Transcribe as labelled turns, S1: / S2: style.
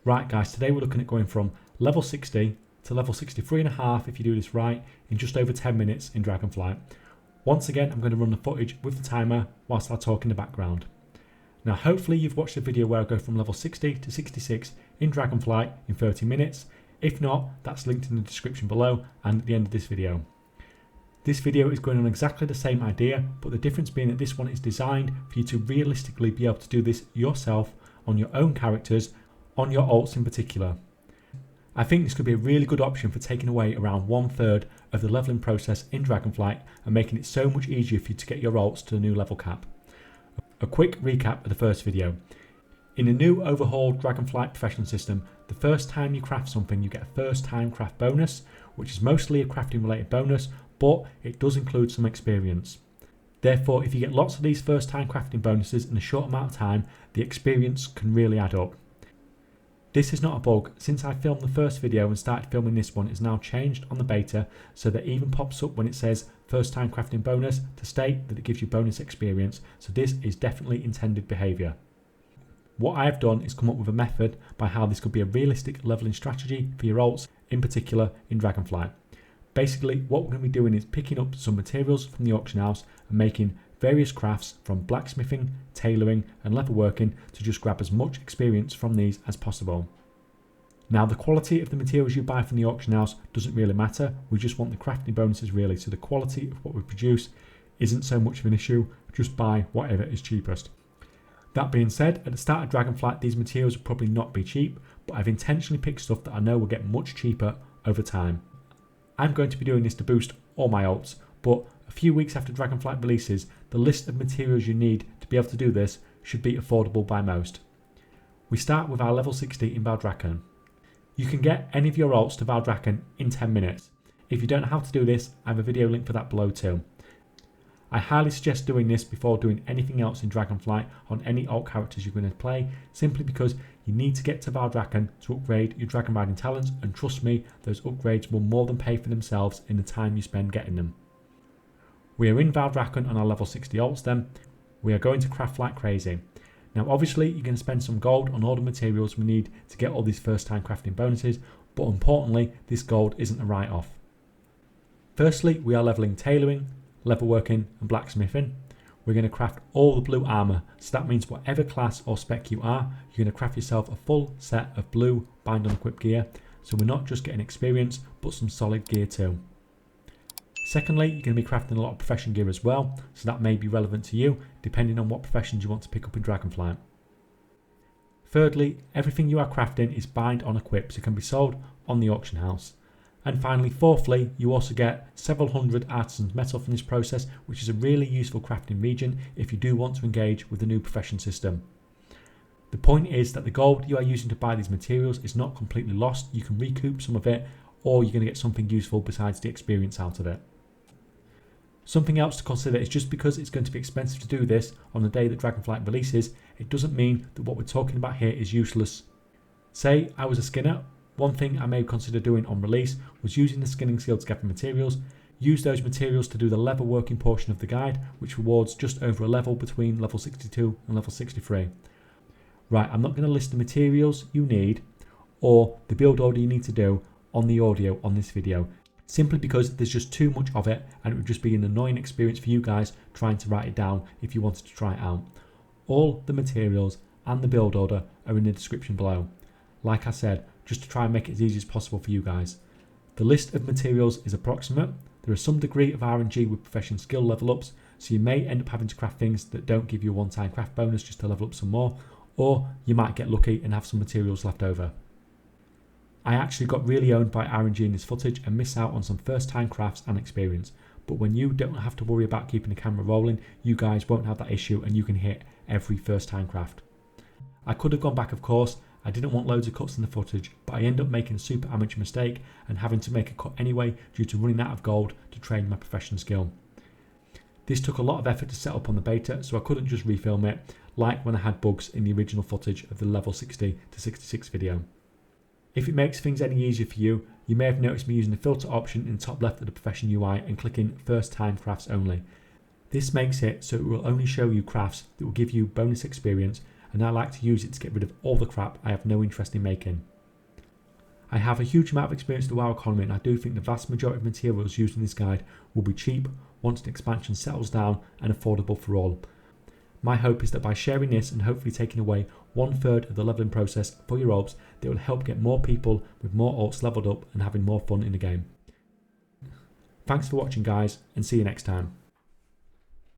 S1: Right guys, today we're looking at going from level 60 to level 63.5 if you do this right in just over 10 minutes in Dragonflight. Once again, I'm going to run the footage with the timer whilst I talk in the background. Now hopefully you've watched the video where I go from level 60 to 66 in Dragonflight in 30 minutes. If not, that's linked in the description below and at the end of this video. This video is going on exactly the same idea, but the difference being that this one is designed for you to realistically be able to do this yourself on your own characters, on your alts in particular. I think this could be a really good option for taking away around 1/3 of the leveling process in Dragonflight and making it so much easier for you to get your alts to the new level cap. A quick recap of the first video. In the new overhauled Dragonflight profession system, the first time you craft something you get a first time craft bonus, which is mostly a crafting related bonus, but it does include some experience. Therefore, if you get lots of these first time crafting bonuses in a short amount of time, the experience can really add up. This is not a bug. Since I filmed the first video and started filming this one, it's now changed on the beta so that it even pops up when it says first time crafting bonus to state that it gives you bonus experience, so this is definitely intended behaviour. What I have done is come up with a method by how this could be a realistic leveling strategy for your alts, in particular in Dragonflight. Basically, what we're going to be doing is picking up some materials from the auction house and making various crafts from blacksmithing, tailoring and leatherworking to just grab as much experience from these as possible. Now the quality of the materials you buy from the auction house doesn't really matter, we just want the crafting bonuses really, so the quality of what we produce isn't so much of an issue, just buy whatever is cheapest. That being said, at the start of Dragonflight these materials will probably not be cheap, but I've intentionally picked stuff that I know will get much cheaper over time. I'm going to be doing this to boost all my alts, but a few weeks after Dragonflight releases, the list of materials you need to be able to do this should be affordable by most. We start with our level 60 in Valdrakken. You can get any of your alts to Valdrakken in 10 minutes. If you don't know how to do this, I have a video link for that below too. I highly suggest doing this before doing anything else in Dragonflight on any alt characters you're going to play, simply because you need to get to Valdrakken to upgrade your dragon riding talents, and trust me, those upgrades will more than pay for themselves in the time you spend getting them. We are in Valdrakken on our level 60 alts then. We are going to craft like crazy. Now obviously you're going to spend some gold on all the materials we need to get all these first time crafting bonuses, but importantly this gold isn't a write-off. Firstly, we are leveling tailoring, leatherworking and blacksmithing. We're going to craft all the blue armour, so that means whatever class or spec you are, you're going to craft yourself a full set of blue bind on equip gear, so we're not just getting experience but some solid gear too. Secondly, you're going to be crafting a lot of profession gear as well, so that may be relevant to you depending on what professions you want to pick up in Dragonflight. Thirdly, everything you are crafting is bind on equip, so it can be sold on the auction house. And finally, fourthly, you also get several hundred artisans metal from this process, which is a really useful crafting region if you do want to engage with the new profession system. The point is that the gold you are using to buy these materials is not completely lost. You can recoup some of it, or you're going to get something useful besides the experience out of it. Something else to consider is just because it's going to be expensive to do this on the day that Dragonflight releases, it doesn't mean that what we're talking about here is useless. Say I was a skinner. One thing I may consider doing on release was using the skinning skill to gather materials, use those materials to do the leather working portion of the guide, which rewards just over a level between level 62 and level 63. Right, I'm not going to list the materials you need or the build order you need to do on the audio on this video, simply because there's just too much of it and it would just be an annoying experience for you guys trying to write it down if you wanted to try it out. All the materials and the build order are in the description below. Like I said, just to try and make it as easy as possible for you guys. The list of materials is approximate. There is some degree of RNG with profession skill level ups, so you may end up having to craft things that don't give you a one-time craft bonus just to level up some more, or you might get lucky and have some materials left over. I actually got really owned by RNG in this footage and miss out on some first time crafts and experience, but when you don't have to worry about keeping the camera rolling, you guys won't have that issue and you can hit every first time craft. I could have gone back of course. I didn't want loads of cuts in the footage, but I ended up making a super amateur mistake and having to make a cut anyway due to running out of gold to train my profession skill. This took a lot of effort to set up on the beta, so I couldn't just refilm it like when I had bugs in the original footage of the level 60 to 66 video. If it makes things any easier for you, you may have noticed me using the filter option in the top left of the profession UI and clicking first time crafts only. This makes it so it will only show you crafts that will give you bonus experience and I like to use it to get rid of all the crap I have no interest in making. I have a huge amount of experience in the WoW economy, and I do think the vast majority of materials used in this guide will be cheap once the expansion settles down and affordable for all. My hope is that by sharing this and hopefully taking away 1/3 of the leveling process for your alts, that will help get more people with more alts leveled up and having more fun in the game. Thanks for watching guys, and see you next time.